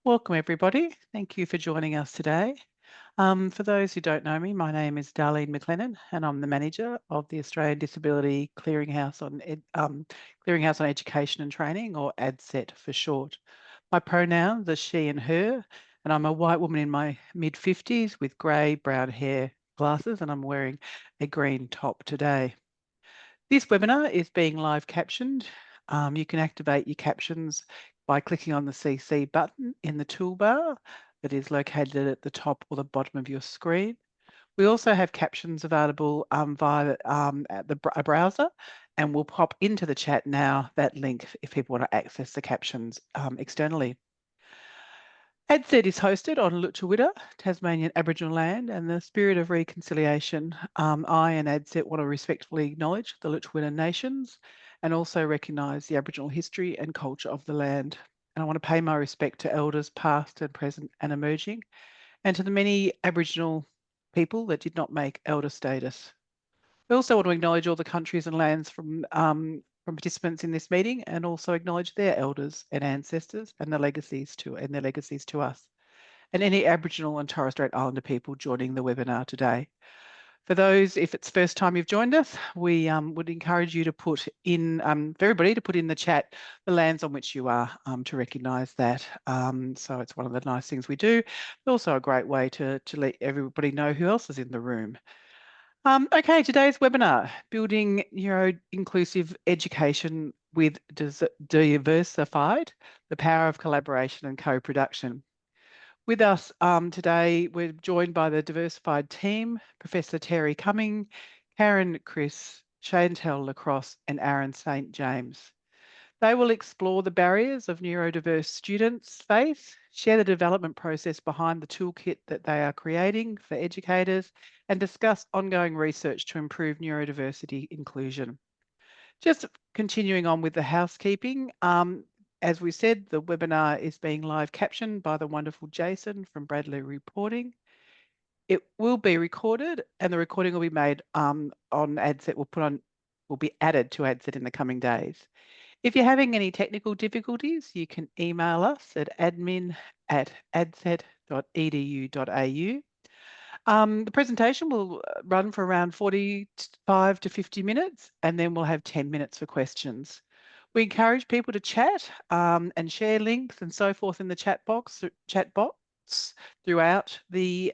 Welcome, everybody. Thank you for joining us today. For those who don't know me, my name is Darlene McLennan, and I'm the manager of the Australian Disability Clearinghouse on Education and Training, or ADCET for short. My pronouns are she and her, and I'm a white woman in my mid-50s with grey brown hair, glasses, and I'm wearing a green top today. This webinar is being live captioned. You can activate your captions by clicking on the CC button in the toolbar that is located at the top or the bottom of your screen. We also have captions available via a browser, and we'll pop into the chat now that link if people want to access the captions externally. ADCET is hosted on Lutruwita, Tasmanian Aboriginal land, and in the spirit of reconciliation, I and ADCET want to respectfully acknowledge the Lutruwita nations and also recognise the Aboriginal history and culture of the land. And I want to pay my respect to elders past and present and emerging, and to the many Aboriginal people that did not make elder status. We also want to acknowledge all the countries and lands from participants in this meeting, and also acknowledge their elders and ancestors and their legacies to us, and any Aboriginal and Torres Strait Islander people joining the webinar today. For those, if it's the first time you've joined us, we would encourage you to put in, for everybody to put in the chat the lands on which you are, to recognise that. So it's one of the nice things we do, but also a great way to let everybody know who else is in the room. Okay, today's webinar, Building Neuro-Inclusive Education with Diversified, the Power of Collaboration and Co-Production. With us today, we're joined by the Diversified team, Professor Terry Cumming, Karen Chris, Chantel Lacrosse and Aaron St. James. They will explore the barriers of neurodiverse students face, share the development process behind the toolkit that they are creating for educators, and discuss ongoing research to improve neurodiversity inclusion. Just continuing on with the housekeeping, as we said, the webinar is being live captioned by the wonderful Jason from Bradley Reporting. It will be recorded, and the recording will be made on ADCET, will be added to ADCET in the coming days. If you're having any technical difficulties, you can email us at admin@adcet.edu.au. The presentation will run for around 45 to 50 minutes, and then we'll have 10 minutes for questions. We encourage people to chat and share links and so forth in the chat box throughout the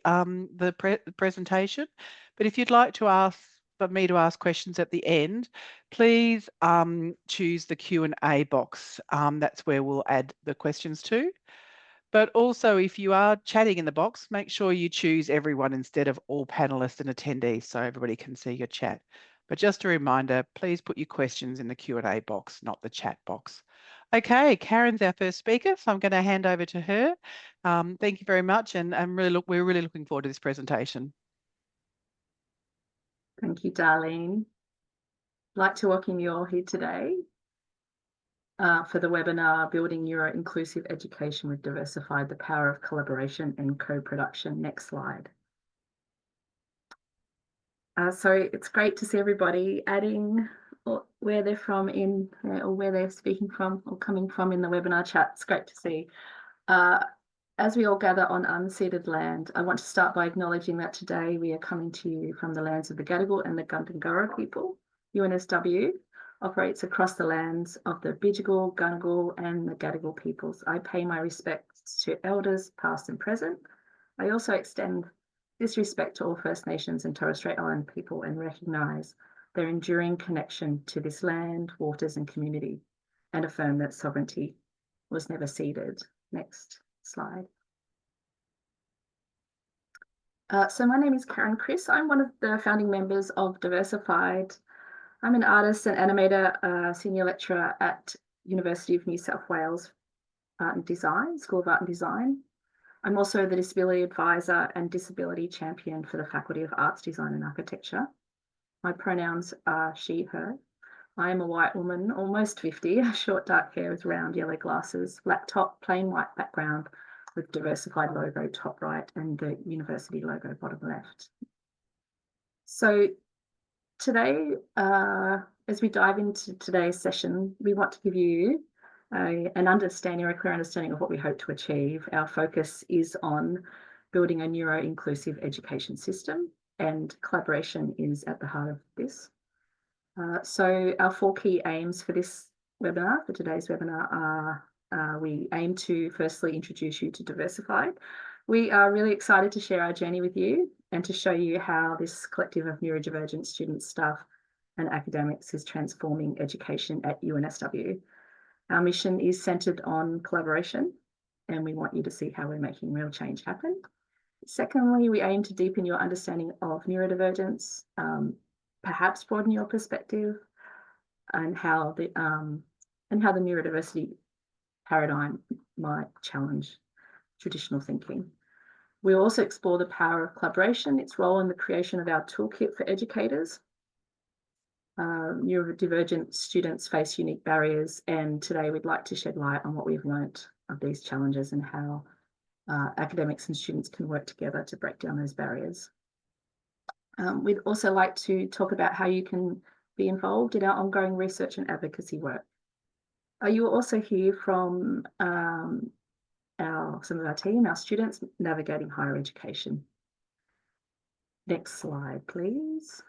presentation. But if you'd like to ask for me to ask questions at the end, please choose the Q&A box. That's where we'll add the questions to. But also, if you are chatting in the box, make sure you choose everyone instead of all panelists and attendees so everybody can see your chat. But just a reminder, please put your questions in the Q&A box, not the chat box. Okay, Karen's our first speaker, so I'm going to hand over to her. Thank you very much, and we're really looking forward to this presentation. Thank you, Darlene. I'd like to welcome you all here today for the webinar, Building Neuro-Inclusive Education with Diversified, the Power of Collaboration and Co-Production. Next slide. So it's great to see everybody adding where they're from or where they're speaking from or coming from in the webinar chat. It's great to see. As we all gather on unceded land, I want to start by acknowledging that today we are coming to you from the lands of the Gadigal and the Gundungurra people. UNSW operates across the lands of the Bidjigal, Gungal and the Gadigal peoples. I pay my respects to elders past and present. I also extend this respect to all First Nations and Torres Strait Island people and recognise their enduring connection to this land, waters and community, and affirm that sovereignty was never ceded. Next slide. So my name is Karen Chris. I'm one of the founding members of Diversified. I'm an artist and animator, senior lecturer at University of New South Wales Art and Design, School of Art and Design. I'm also the disability advisor and disability champion for the Faculty of Arts, Design and Architecture. My pronouns are she, her. I am a white woman, almost 50, short dark hair with round yellow glasses, black top, plain white background with Diversified logo top right and the university logo bottom left. So today, as we dive into today's session, we want to give you an understanding or a clear understanding of what we hope to achieve. Our focus is on building a neuro-inclusive education system, and collaboration is at the heart of this. So our 4 key aims for this webinar, for today's webinar, are we aim to firstly introduce you to Diversified. We are really excited to share our journey with you and to show you how this collective of neurodivergent students, staff and academics is transforming education at UNSW. Our mission is centred on collaboration, and we want you to see how we're making real change happen. Secondly, we aim to deepen your understanding of neurodivergence, perhaps broaden your perspective, and how the neurodiversity paradigm might challenge traditional thinking. We'll also explore the power of collaboration, its role in the creation of our toolkit for educators. Neurodivergent students face unique barriers, and today we'd like to shed light on what we've learnt of these challenges and how academics and students can work together to break down those barriers. We'd also like to talk about how you can be involved in our ongoing research and advocacy work. You will also hear from some of our team, our students navigating higher education. Next slide, please.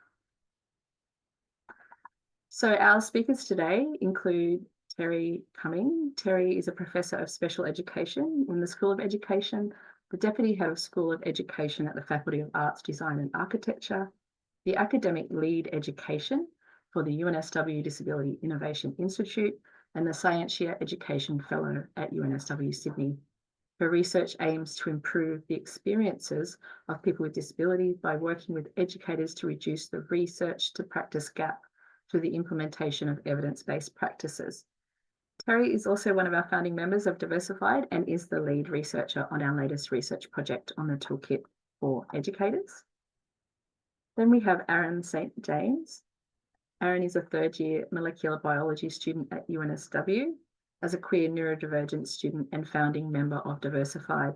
So our speakers today include Terry Cumming. Terry is a Professor of Special Education in the School of Education, the Deputy Head of School of Education at the Faculty of Arts, Design and Architecture, the Academic Lead Education for the UNSW Disability Innovation Institute, and the Scientia Education Fellow at UNSW Sydney. Her research aims to improve the experiences of people with disability by working with educators to reduce the research to practice gap through the implementation of evidence-based practices. Terry is also one of our founding members of Diversified and is the lead researcher on our latest research project on the Toolkit for educators. Then we have Aaron St. James. Aaron is a third-year molecular biology student at UNSW. As a queer neurodivergent student and founding member of Diversified,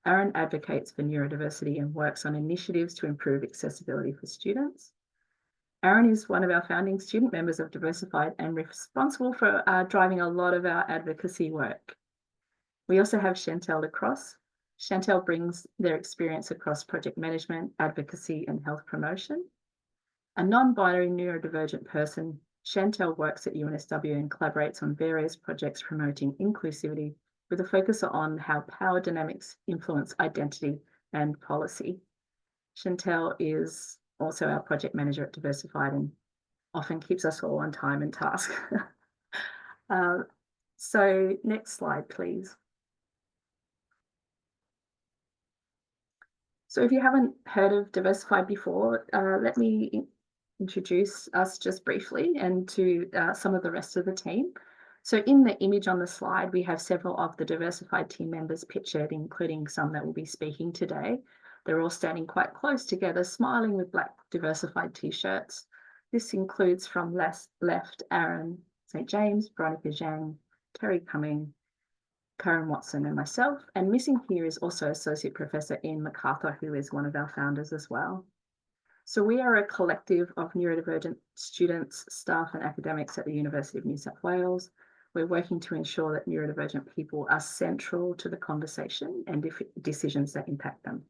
Aaron advocates for neurodiversity and works on initiatives to improve accessibility for students. Aaron is one of our founding student members of Diversified and responsible for driving a lot of our advocacy work. We also have Chantel Lacrosse. Chantel brings their experience across project management, advocacy and health promotion. A non-binary neurodivergent person, Chantel works at UNSW and collaborates on various projects promoting inclusivity with a focus on how power dynamics influence identity and policy. Chantel is also our project manager at Diversified and often keeps us all on time and task. So next slide, please. So if you haven't heard of Diversified before, let me introduce us just briefly and to some of the rest of the team. So in the image on the slide, we have several of the Diversified team members pictured, including some that will be speaking today. They're all standing quite close together, smiling with black Diversified t-shirts. This includes from left, Aaron St. James, Veronica Zhang, Terry Cumming, Karen Watson and myself. And missing here is also Associate Professor Ian MacArthur, who is one of our founders as well. So we are a collective of neurodivergent students, staff and academics at the University of New South Wales. We're working to ensure that neurodivergent people are central to the conversation and decisions that impact them.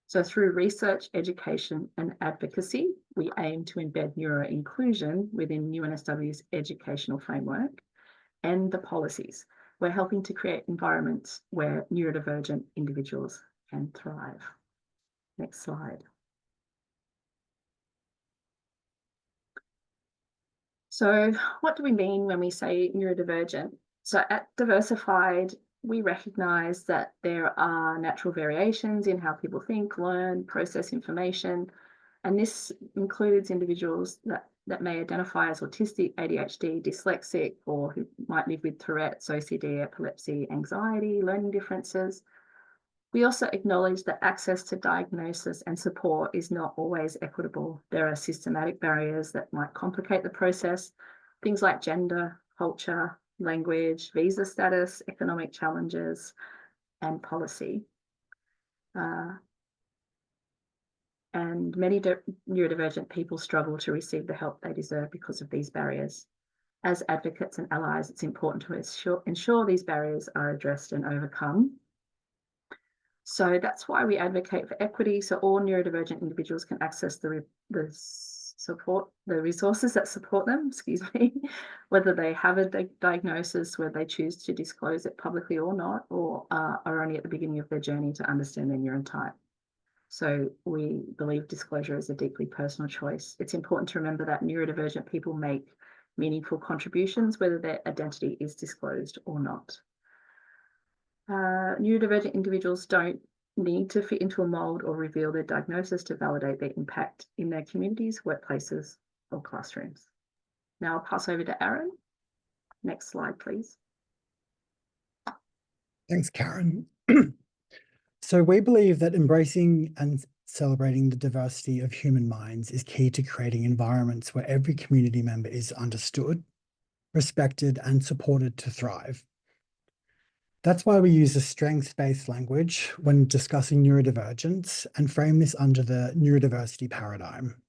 So through research, education and advocacy, we aim to embed neuro-inclusion within UNSW's educational framework and the policies. We're helping to create environments where neurodivergent individuals can thrive. Next slide. So what do we mean when we say neurodivergent? So at Diversified, we recognise that there are natural variations in how people think, learn, process information, and this includes individuals that may identify as autistic, ADHD, dyslexic, or who might live with Tourette's, OCD, epilepsy, anxiety, learning differences. We also acknowledge that access to diagnosis and support is not always equitable. There are systematic barriers that might complicate the process, things like gender, culture, language, visa status, economic challenges, and policy. And many neurodivergent people struggle to receive the help they deserve because of these barriers. as advocates and allies, it's important to ensure these barriers are addressed and overcome. So that's why we advocate for equity, so all neurodivergent individuals can access the resources that support them, whether they have a diagnosis, whether they choose to disclose it publicly or not, or are only at the beginning of their journey to understand their neurotype. So we believe disclosure is a deeply personal choice. It's important to remember that neurodivergent people make meaningful contributions, whether their identity is disclosed or not. Neurodivergent individuals don't need to fit into a mold or reveal their diagnosis to validate their impact in their communities, workplaces, or classrooms. Now I'll pass over to Aaron. Next slide, please. Thanks, Karen. So we believe that embracing and celebrating the diversity of human minds is key to creating environments where every community member is understood, respected, and supported to thrive. That's why we use a strengths-based language when discussing neurodivergence and frame this under the neurodiversity paradigm.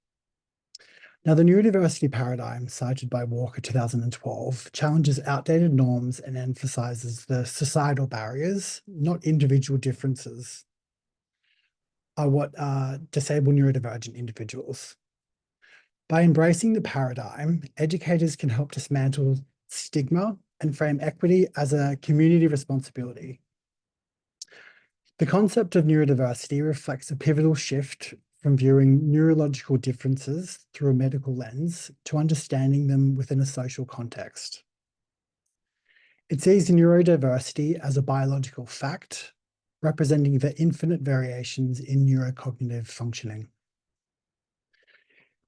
Now, the neurodiversity paradigm, cited by Walker 2012, challenges outdated norms and emphasizes the societal barriers, not individual differences, are what disable neurodivergent individuals. By embracing the paradigm, educators can help dismantle stigma and frame equity as a community responsibility. The concept of neurodiversity reflects a pivotal shift from viewing neurological differences through a medical lens to understanding them within a social context. It sees neurodiversity as a biological fact, representing the infinite variations in neurocognitive functioning.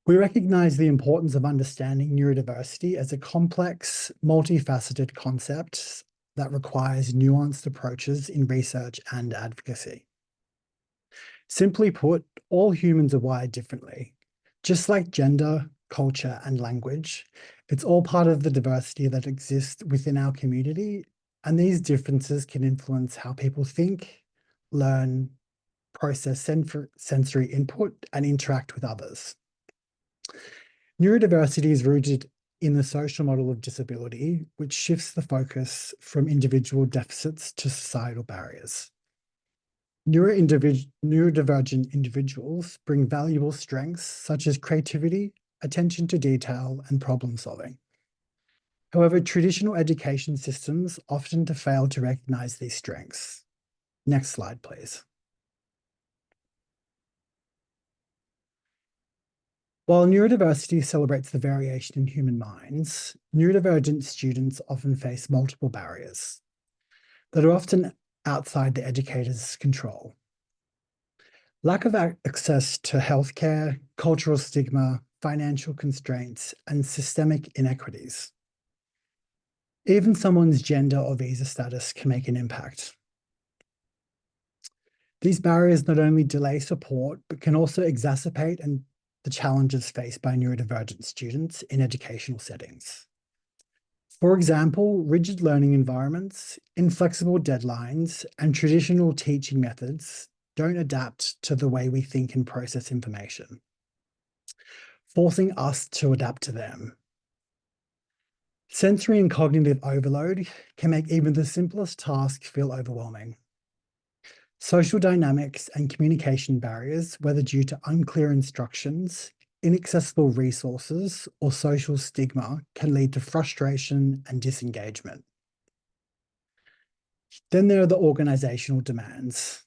We recognize the importance of understanding neurodiversity as a complex, multifaceted concept that requires nuanced approaches in research and advocacy. Simply put, all humans are wired differently. Just like gender, culture, and language, it's all part of the diversity that exists within our community, and these differences can influence how people think, learn, process sensory input, and interact with others. Neurodiversity is rooted in the social model of disability, which shifts the focus from individual deficits to societal barriers. Neurodivergent individuals bring valuable strengths such as creativity, attention to detail, and problem solving. However, traditional education systems often fail to recognize these strengths. Next slide, please. While neurodiversity celebrates the variation in human minds, neurodivergent students often face multiple barriers that are often outside the educator's control. Lack of access to healthcare, cultural stigma, financial constraints, and systemic inequities. Even someone's gender or visa status can make an impact. These barriers not only delay support, but can also exacerbate the challenges faced by neurodivergent students in educational settings. For example, rigid learning environments, inflexible deadlines, and traditional teaching methods don't adapt to the way we think and process information, forcing us to adapt to them. Sensory and cognitive overload can make even the simplest task feel overwhelming. Social dynamics and communication barriers, whether due to unclear instructions, inaccessible resources, or social stigma, can lead to frustration and disengagement. Then there are the organizational demands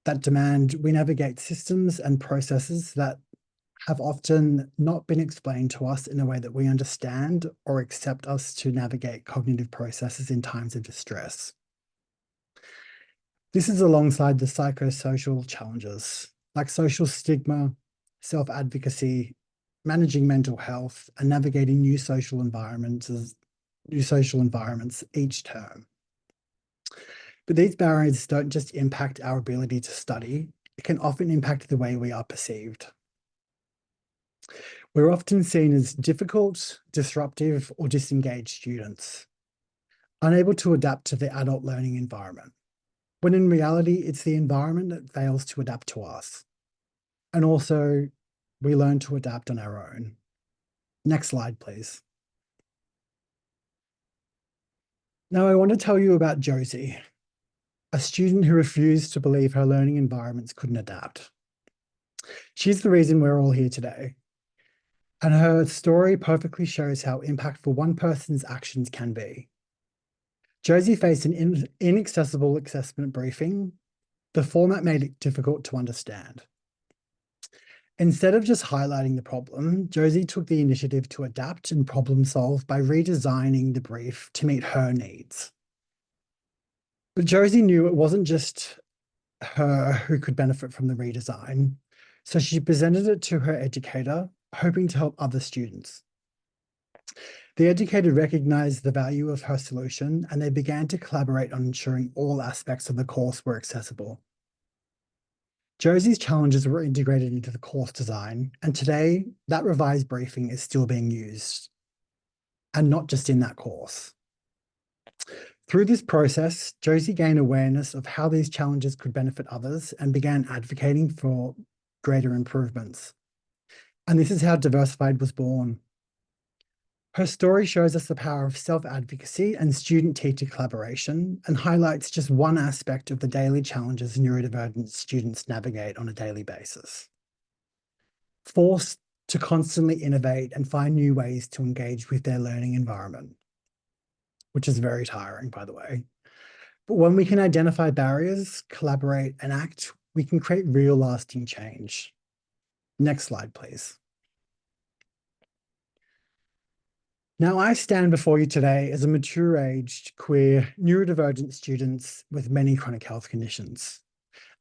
that demand we navigate systems and processes that have often not been explained to us in a way that we understand or accept us to navigate cognitive processes in times of distress. This is alongside the psychosocial challenges like social stigma, self-advocacy, managing mental health, and navigating new social environments each term. But these barriers don't just impact our ability to study, it can often impact the way we are perceived. We're often seen as difficult, disruptive, or disengaged students, unable to adapt to the adult learning environment, when in reality, it's the environment that fails to adapt to us. And also, we learn to adapt on our own. Next slide, please. Now I want to tell you about Josie, a student who refused to believe her learning environments couldn't adapt. She's the reason we're all here today. And her story perfectly shows how impactful one person's actions can be. Josie faced an inaccessible assessment briefing. The format made it difficult to understand. Instead of just highlighting the problem, Josie took the initiative to adapt and problem solve by redesigning the brief to meet her needs. But Josie knew it wasn't just her who could benefit from the redesign, so she presented it to her educator, hoping to help other students. The educator recognized the value of her solution, and they began to collaborate on ensuring all aspects of the course were accessible. Josie's challenges were integrated into the course design, and today that revised briefing is still being used, and not just in that course. Through this process, Josie gained awareness of how these challenges could benefit others and began advocating for greater improvements. And this is how Diversified was born. Her story shows us the power of self-advocacy and student-teacher collaboration and highlights just one aspect of the daily challenges neurodivergent students navigate on a daily basis. Forced to constantly innovate and find new ways to engage with their learning environment, which is very tiring, by the way. But when we can identify barriers, collaborate, and act, we can create real lasting change. Next slide, please. Now, I stand before you today as a mature-aged, queer, neurodivergent student with many chronic health conditions,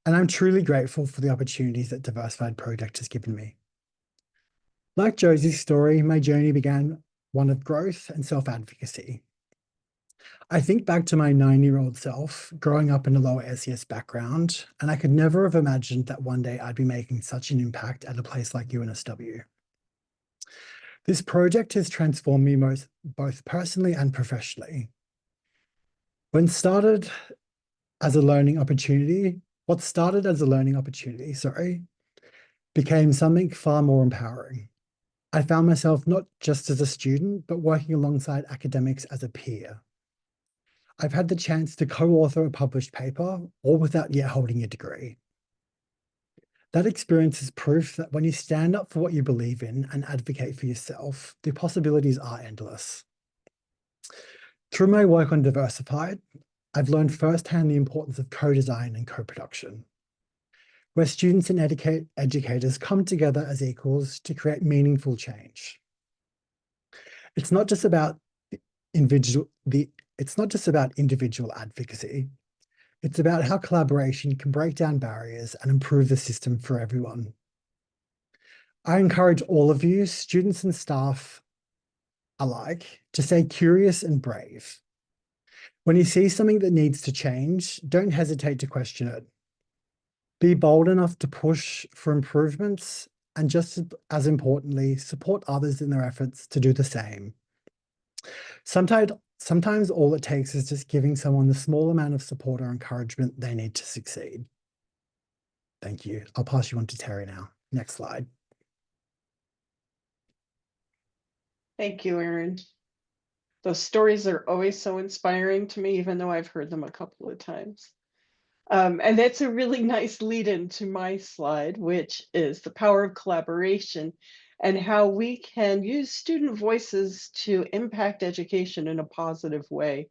and I'm truly grateful for the opportunities that Diversified Project has given me. Like Josie's story, my journey began one of growth and self-advocacy. I think back to my 9-year-old self, growing up in a lower SES background, and I could never have imagined that one day I'd be making such an impact at a place like UNSW. This project has transformed me both personally and professionally. What started as a learning opportunity, became something far more empowering. I found myself not just as a student, but working alongside academics as a peer. I've had the chance to co-author a published paper, all without yet holding a degree. That experience is proof that when you stand up for what you believe in and advocate for yourself, the possibilities are endless. Through my work on Diversified, I've learned firsthand the importance of co-design and co-production, where students and educators come together as equals to create meaningful change. It's not just about individual advocacy. It's about how collaboration can break down barriers and improve the system for everyone. I encourage all of you, students and staff alike, to stay curious and brave. When you see something that needs to change, don't hesitate to question it. Be bold enough to push for improvements, and just as importantly, support others in their efforts to do the same. Sometimes all it takes is just giving someone the small amount of support or encouragement they need to succeed. Thank you. I'll pass you on to Terry now. Next slide. Thank you, Erin. Those stories are always so inspiring to me, even though I've heard them a couple of times. And that's a really nice lead into my slide, which is the power of collaboration and how we can use student voices to impact education in a positive way.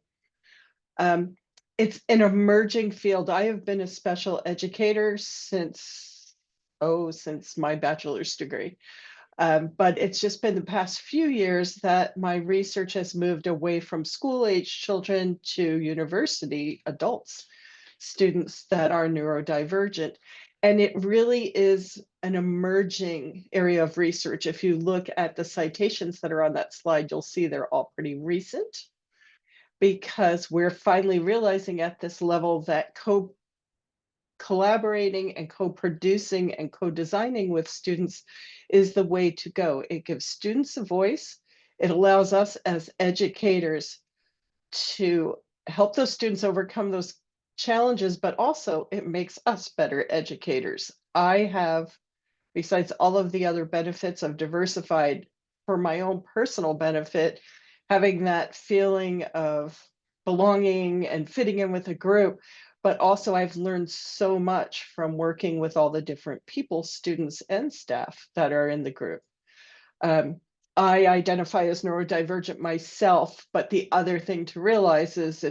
It's an emerging field. I have been a special educator since my bachelor's degree. But it's just been the past few years that my research has moved away from school-age children to university adults, students that are neurodivergent. And it really is an emerging area of research. If you look at the citations that are on that slide, you'll see they're all pretty recent, because we're finally realizing at this level that collaborating and co-producing and co-designing with students is the way to go. It gives students a voice. It allows us as educators to help those students overcome those challenges, but also it makes us better educators. I have, besides all of the other benefits of Diversified, for my own personal benefit, having that feeling of belonging and fitting in with a group, but also I've learned so much from working with all the different people, students and staff that are in the group. I identify as neurodivergent myself, but the other thing to realize is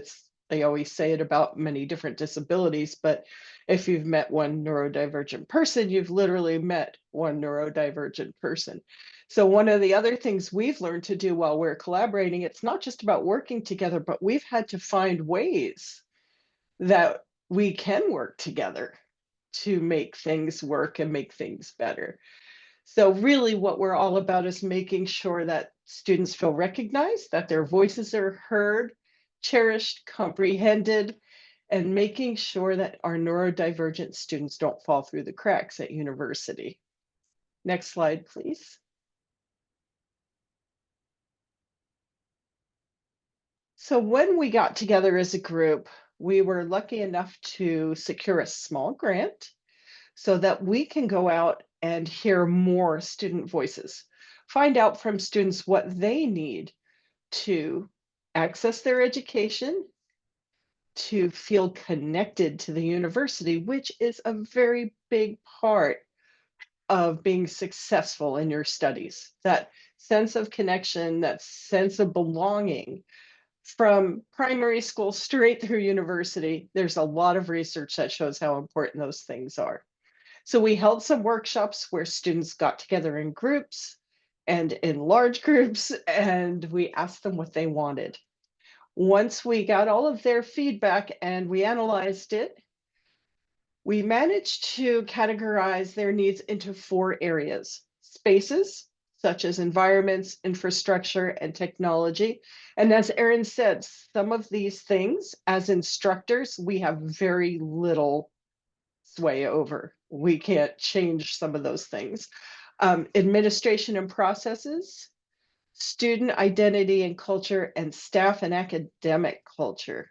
they always say it about many different disabilities, but if you've met one neurodivergent person, you've literally met one neurodivergent person. So one of the other things we've learned to do while we're collaborating, it's not just about working together, but we've had to find ways that we can work together to make things work and make things better. So really what we're all about is making sure that students feel recognized, that their voices are heard, cherished, comprehended, and making sure that our neurodivergent students don't fall through the cracks at university. Next slide, please. So when we got together as a group, we were lucky enough to secure a small grant so that we can go out and hear more student voices, find out from students what they need to access their education, to feel connected to the university, which is a very big part of being successful in your studies. That sense of connection, that sense of belonging from primary school straight through university. There's a lot of research that shows how important those things are. So we held some workshops where students got together in groups and in large groups, and we asked them what they wanted. Once we got all of their feedback and we analyzed it, we managed to categorize their needs into 4 areas: spaces, such as environments, infrastructure, and technology. And as Erin said, some of these things, as instructors, we have very little sway over. We can't change some of those things. Administration and processes, student identity and culture, and staff and academic culture.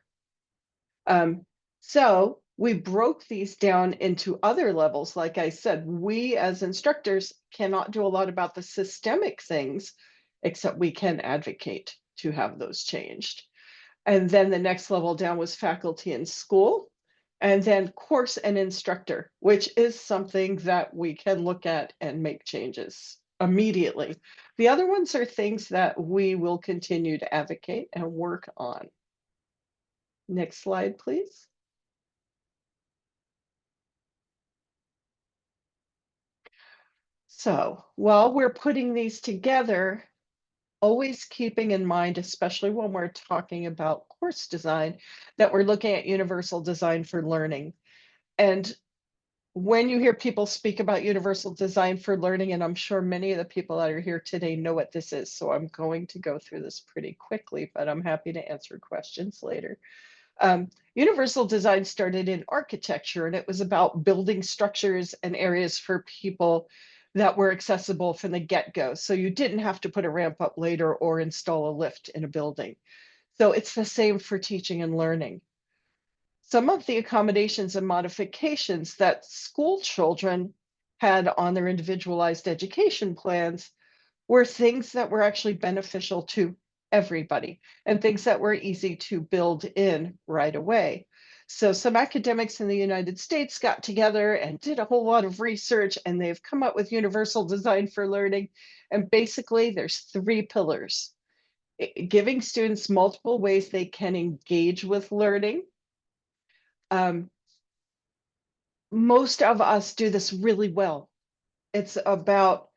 So we broke these down into other levels. Like I said, we as instructors cannot do a lot about the systemic things, except we can advocate to have those changed. And then the next level down was faculty and school, and then course and instructor, which is something that we can look at and make changes immediately. The other ones are things that we will continue to advocate and work on. Next slide, please. So while we're putting these together, always keeping in mind, especially when we're talking about course design, that we're looking at universal design for learning. And when you hear people speak about universal design for learning, and I'm sure many of the people that are here today know what this is, so I'm going to go through this pretty quickly, but I'm happy to answer questions later. Universal design started in architecture, and it was about building structures and areas for people that were accessible from the get-go. So you didn't have to put a ramp up later or install a lift in a building. So it's the same for teaching and learning. Some of the accommodations and modifications that school children had on their individualized education plans were things that were actually beneficial to everybody and things that were easy to build in right away. So some academics in the United States got together and did a whole lot of research, and they've come up with universal design for learning. And basically there's 3 pillars: giving students multiple ways they can engage with learning. Most of us do this really well. It's about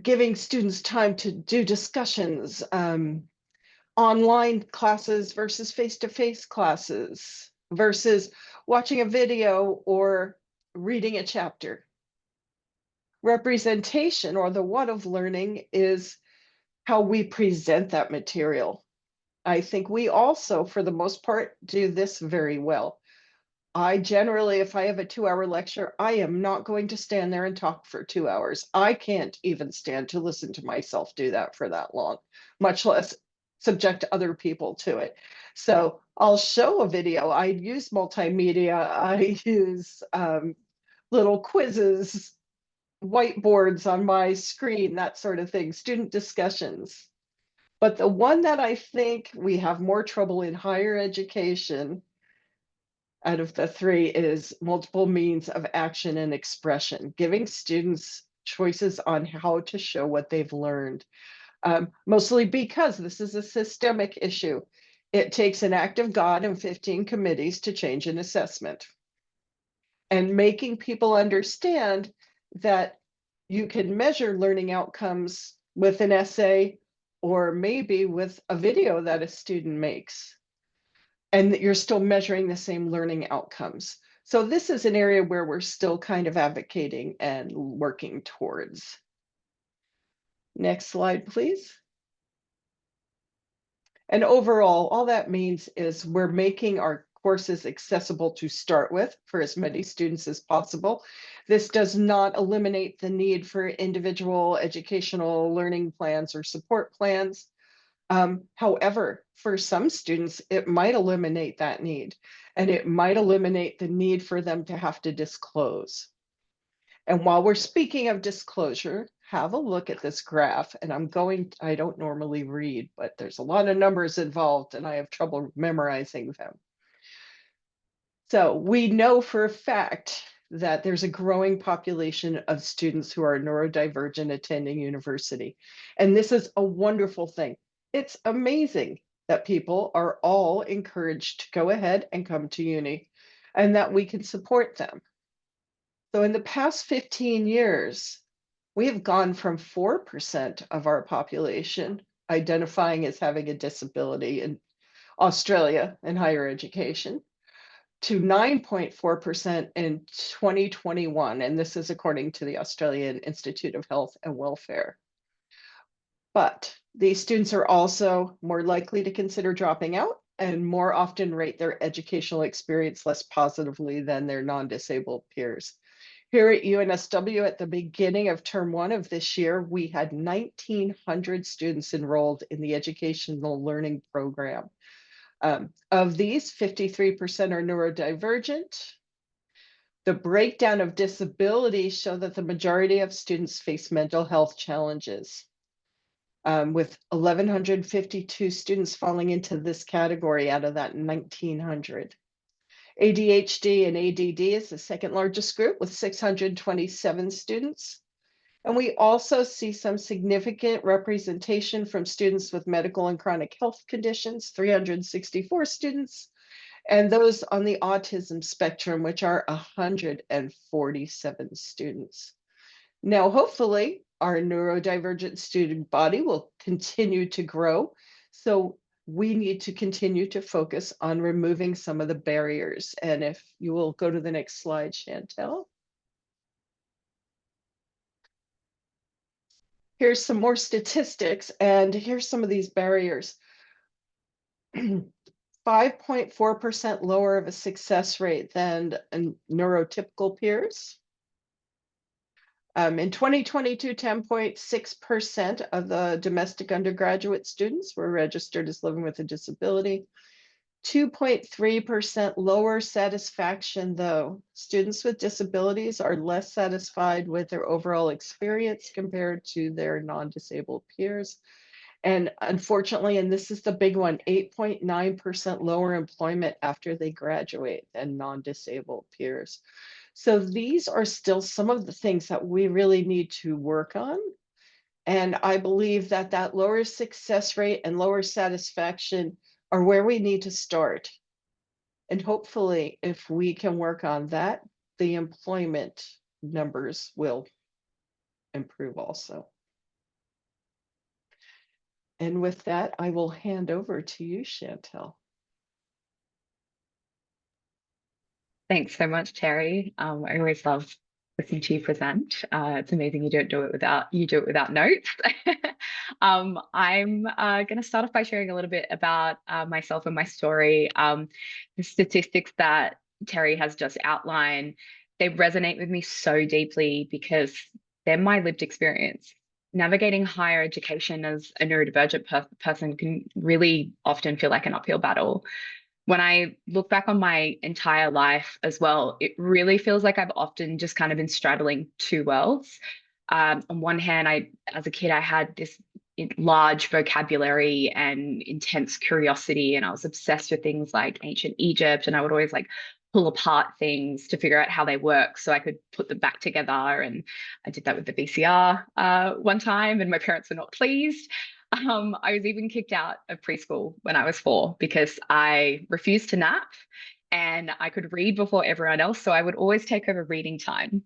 giving students time to do discussions, online classes versus face-to-face classes versus watching a video or reading a chapter. Representation, or the what of learning, is how we present that material. I think we also, for the most part, do this very well. I generally, if I have a 2-hour lecture, I am not going to stand there and talk for 2 hours. I can't even stand to listen to myself do that for that long, much less subject other people to it. So I'll show a video. I use multimedia. I use little quizzes, whiteboards on my screen, that sort of thing, student discussions. But the one that I think we have more trouble in higher education out of the three is multiple means of action and expression, giving students choices on how to show what they've learned. Mostly because this is a systemic issue. It takes an act of God and 15 committees to change an assessment. And making people understand that you can measure learning outcomes with an essay or maybe with a video that a student makes, and that you're still measuring the same learning outcomes. So this is an area where we're still kind of advocating and working towards. Next slide, please. And overall, all that means is we're making our courses accessible to start with for as many students as possible. This does not eliminate the need for individual educational learning plans or support plans. However, for some students, it might eliminate that need, and it might eliminate the need for them to have to disclose. And while we're speaking of disclosure, have a look at this graph. And I don't normally read, but there's a lot of numbers involved and I have trouble memorizing them. So we know for a fact that there's a growing population of students who are neurodivergent attending university. And this is a wonderful thing. It's amazing that people are all encouraged to go ahead and come to uni and that we can support them. So in the past 15 years, we have gone from 4% of our population identifying as having a disability in Australia in higher education to 9.4% in 2021. And this is according to the Australian Institute of Health and Welfare. But these students are also more likely to consider dropping out and more often rate their educational experience less positively than their non-disabled peers. Here at UNSW at the beginning of term 1 of this year, we had 1,900 students enrolled in the educational learning program. Of these, 53% are neurodivergent. The breakdown of disabilities show that the majority of students face mental health challenges, with 1,152 students falling into this category out of that 1,900. ADHD and ADD is the second largest group with 627 students. And we also see some significant representation from students with medical and chronic health conditions, 364 students, and those on the autism spectrum, which are 147 students. Now, hopefully, our neurodivergent student body will continue to grow. So we need to continue to focus on removing some of the barriers. And if you will go to the next slide, Chantel. Here's some more statistics, and here's some of these barriers. 5.4% lower of a success rate than neurotypical peers. In 2022, 10.6% of the domestic undergraduate students were registered as living with a disability. 2.3% lower satisfaction, though. Students with disabilities are less satisfied with their overall experience compared to their non-disabled peers. And unfortunately, and this is the big one, 8.9% lower employment after they graduate than non-disabled peers. So these are still some of the things that we really need to work on. And I believe that that lower success rate and lower satisfaction are where we need to start. And hopefully, if we can work on that, the employment numbers will improve also. And with that, I will hand over to you, Chantel. Thanks so much, Terry. I always love listening to you present. It's amazing you do it without notes. I'm going to start off by sharing a little bit about myself and my story. The statistics that Terry has just outlined, they resonate with me so deeply because they're my lived experience. Navigating higher education as a neurodivergent person can really often feel like an uphill battle. When I look back on my entire life as well, it really feels like I've often just kind of been straddling two worlds. On one hand, as a kid, I had this large vocabulary and intense curiosity, and I was obsessed with things like ancient Egypt, and I would always like pull apart things to figure out how they work so I could put them back together. And I did that with the VCR one time, and my parents were not pleased. I was even kicked out of preschool when I was 4 because I refused to nap and I could read before everyone else. So I would always take over reading time.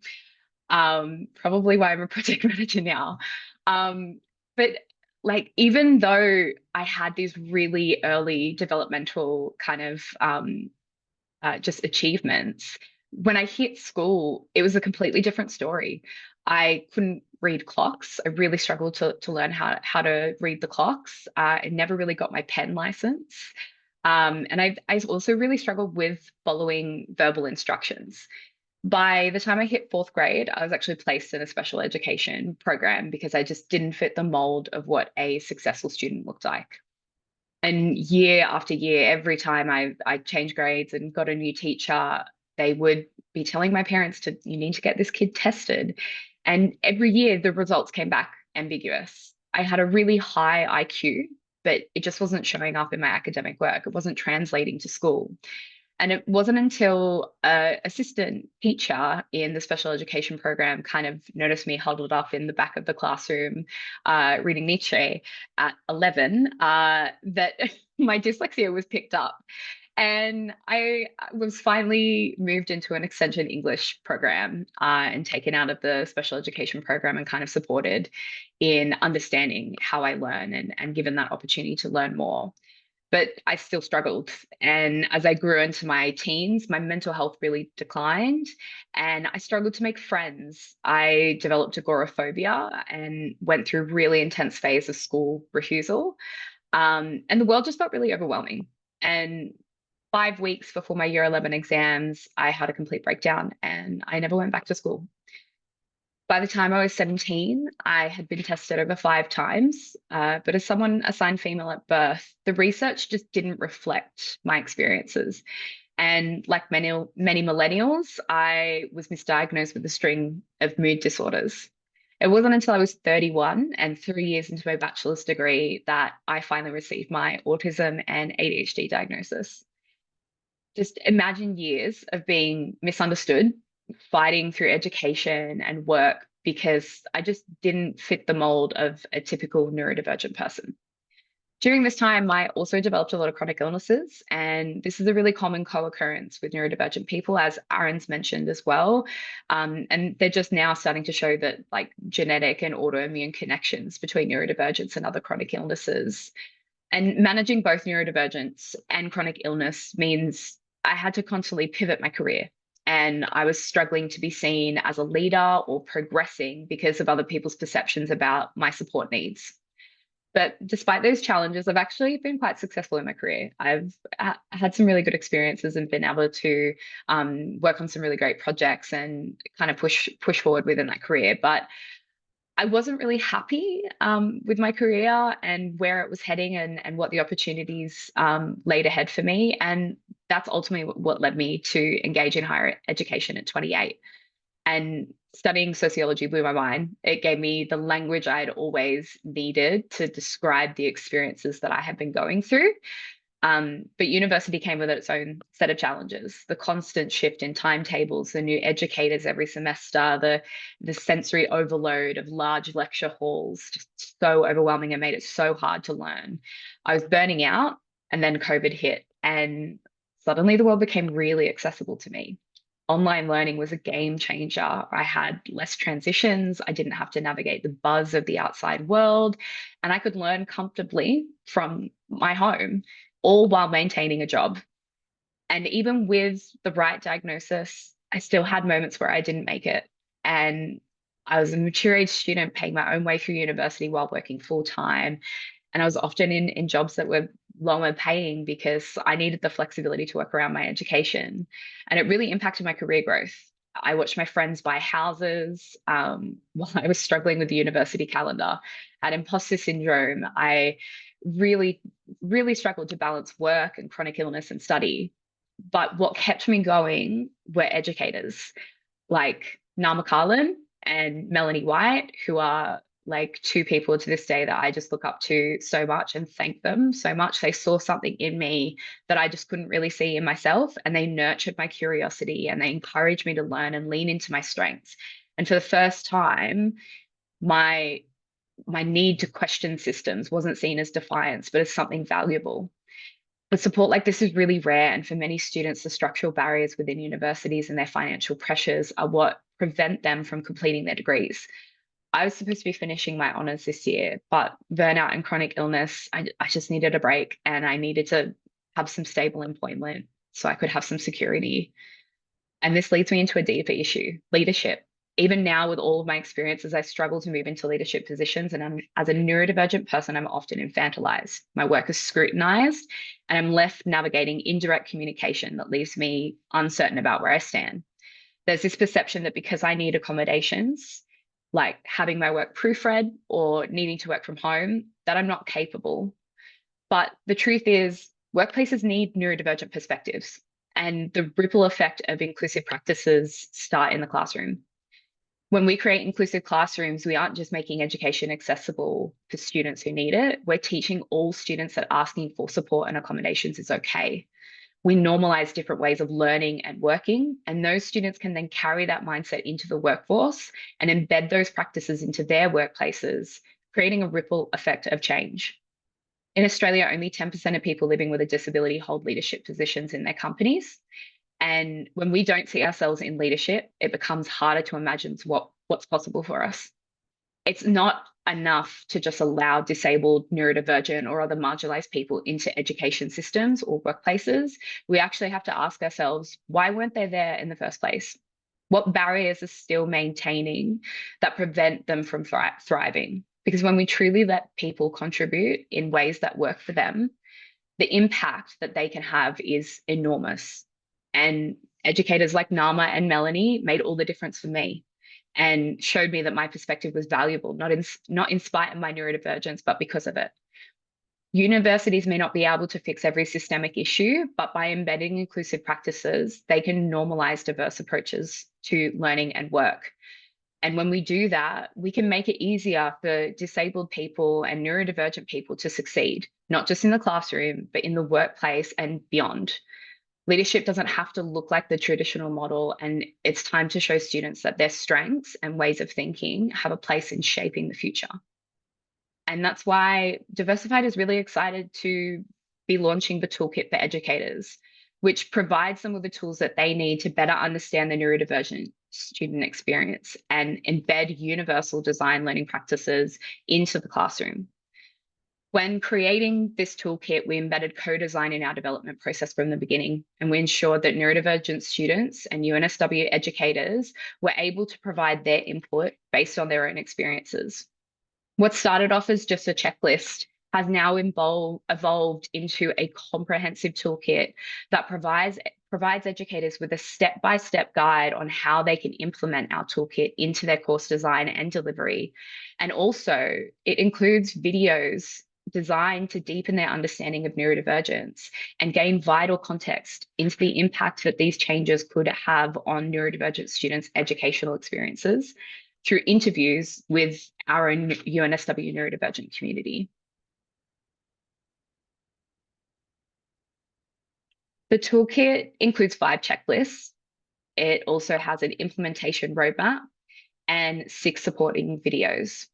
Probably why I'm a project manager now. But like, even though I had these really early developmental kind of just achievements, when I hit school, it was a completely different story. I couldn't read clocks. I really struggled to learn how to read the clocks. I never really got my pen license. And I also really struggled with following verbal instructions. By the time I hit 4th grade, I was actually placed in a special education program because I just didn't fit the mold of what a successful student looked like. And year after year, every time I changed grades and got a new teacher, they would be telling my parents you need to get this kid tested. And every year the results came back ambiguous. I had a really high IQ, but it just wasn't showing up in my academic work. It wasn't translating to school. And it wasn't until an assistant teacher in the special education program kind of noticed me huddled up in the back of the classroom reading Nietzsche at 11 that my dyslexia was picked up. And I was finally moved into an extension English program and taken out of the special education program and kind of supported in understanding how I learn and given that opportunity to learn more. But I still struggled. And as I grew into my teens, my mental health really declined and I struggled to make friends. I developed agoraphobia and went through a really intense phase of school refusal. And the world just felt really overwhelming. And 5 weeks before my year 11 exams, I had a complete breakdown and I never went back to school. By the time I was 17, I had been tested over 5 times, but as someone assigned female at birth, the research just didn't reflect my experiences. And like many millennials, I was misdiagnosed with a string of mood disorders. It wasn't until I was 31 and 3 years into my bachelor's degree that I finally received my autism and ADHD diagnosis. Just imagine years of being misunderstood, fighting through education and work because I just didn't fit the mold of a typical neurodivergent person. During this time, I also developed a lot of chronic illnesses, and this is a really common co-occurrence with neurodivergent people, as Aaron's mentioned as well. And they're just now starting to show that like genetic and autoimmune connections between neurodivergence and other chronic illnesses. And managing both neurodivergence and chronic illness means I had to constantly pivot my career. And I was struggling to be seen as a leader or progressing because of other people's perceptions about my support needs. But despite those challenges, I've actually been quite successful in my career. I've had some really good experiences and been able to work on some really great projects and kind of push forward within that career. But I wasn't really happy with my career and where it was heading and what the opportunities laid ahead for me. And that's ultimately what led me to engage in higher education at 28. And studying sociology blew my mind. It gave me the language I had always needed to describe the experiences that I had been going through. But university came with its own set of challenges: the constant shift in timetables, the new educators every semester, the sensory overload of large lecture halls, just so overwhelming and made it so hard to learn. I was burning out, and then COVID hit, and suddenly the world became really accessible to me. Online learning was a game changer. I had less transitions. I didn't have to navigate the buzz of the outside world, and I could learn comfortably from my home, all while maintaining a job. And even with the right diagnosis, I still had moments where I didn't make it. And I was a mature age student paying my own way through university while working full time. And I was often in jobs that were lower paying because I needed the flexibility to work around my education. And it really impacted my career growth. I watched my friends buy houses while I was struggling with the university calendar. I had imposter syndrome. I really struggled to balance work and chronic illness and study. But what kept me going were educators like Nama Carlin and Melanie White, who are like 2 people to this day that I just look up to so much and thank them so much. They saw something in me that I just couldn't really see in myself, and they nurtured my curiosity and they encouraged me to learn and lean into my strengths. And for the first time, my need to question systems wasn't seen as defiance, but as something valuable. But support like this is really rare, and for many students, the structural barriers within universities and their financial pressures are what prevent them from completing their degrees. I was supposed to be finishing my honours this year, but burnout and chronic illness, I just needed a break, and I needed to have some stable employment so I could have some security. And this leads me into a deeper issue, leadership. Even now, with all of my experiences, I struggle to move into leadership positions. And as a neurodivergent person, I'm often infantilized. My work is scrutinized, and I'm left navigating indirect communication that leaves me uncertain about where I stand. There's this perception that because I need accommodations, like having my work proofread or needing to work from home, that I'm not capable. But the truth is, workplaces need neurodivergent perspectives, and the ripple effect of inclusive practices start in the classroom. When we create inclusive classrooms, we aren't just making education accessible for students who need it. We're teaching all students that asking for support and accommodations is okay. We normalize different ways of learning and working, and those students can then carry that mindset into the workforce and embed those practices into their workplaces, creating a ripple effect of change. In Australia, only 10% of people living with a disability hold leadership positions in their companies. And when we don't see ourselves in leadership, it becomes harder to imagine what's possible for us. It's not enough to just allow disabled, neurodivergent, or other marginalized people into education systems or workplaces. We actually have to ask ourselves, why weren't they there in the first place? What barriers are still maintaining that prevent them from thriving? Because when we truly let people contribute in ways that work for them, the impact that they can have is enormous. And educators like Nama and Melanie made all the difference for me and showed me that my perspective was valuable, not in spite of my neurodivergence, but because of it. Universities may not be able to fix every systemic issue, but by embedding inclusive practices, they can normalize diverse approaches to learning and work. And when we do that, we can make it easier for disabled people and neurodivergent people to succeed, not just in the classroom, but in the workplace and beyond. Leadership doesn't have to look like the traditional model, and it's time to show students that their strengths and ways of thinking have a place in shaping the future. And that's why Diversified is really excited to be launching the Toolkit for educators, which provides them with the tools that they need to better understand the neurodivergent student experience and embed universal design learning practices into the classroom. When creating this toolkit, we embedded co-design in our development process from the beginning, and we ensured that neurodivergent students and UNSW educators were able to provide their input based on their own experiences. What started off as just a checklist has now evolved into a comprehensive toolkit that provides educators with a step-by-step guide on how they can implement our toolkit into their course design and delivery. And also, it includes videos designed to deepen their understanding of neurodivergence and gain vital context into the impact that these changes could have on neurodivergent students' educational experiences through interviews with our own UNSW neurodivergent community. The toolkit includes 5 checklists. It also has an implementation roadmap and 6 supporting videos.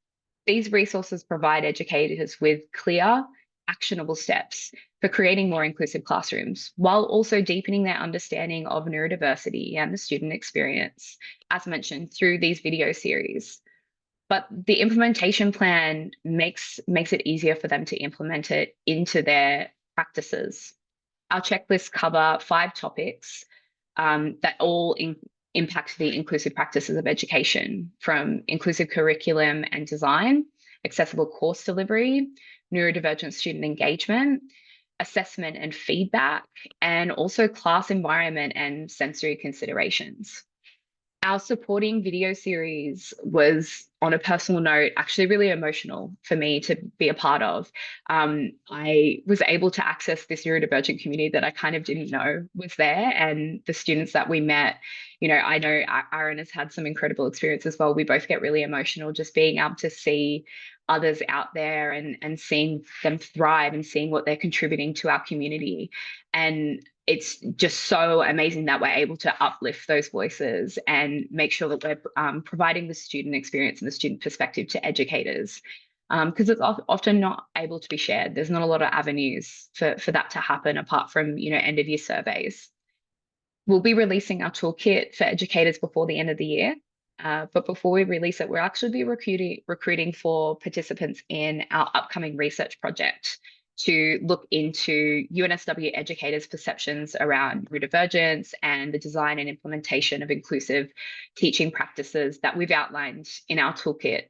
These resources provide educators with clear, actionable steps for creating more inclusive classrooms, while also deepening their understanding of neurodiversity and the student experience, as mentioned, through these video series. But the implementation plan makes it easier for them to implement it into their practices. Our checklists cover 5 topics that all impact the inclusive practices of education, from inclusive curriculum and design, accessible course delivery, neurodivergent student engagement, assessment and feedback, and also class environment and sensory considerations. Our supporting video series was, on a personal note, actually really emotional for me to be a part of. I was able to access this neurodivergent community that I kind of didn't know was there, and the students that we met, I know Aaron has had some incredible experience as well. We both get really emotional just being able to see others out there and seeing them thrive and seeing what they're contributing to our community. And it's just so amazing that we're able to uplift those voices and make sure that we're providing the student experience and the student perspective to educators, because it's often not able to be shared. There's not a lot of avenues for that to happen apart from, end of year surveys. We'll be releasing our toolkit for educators before the end of the year. But before we release it, we'll actually be recruiting for participants in our upcoming research project to look into UNSW educators' perceptions around neurodivergence and the design and implementation of inclusive teaching practices that we've outlined in our toolkit.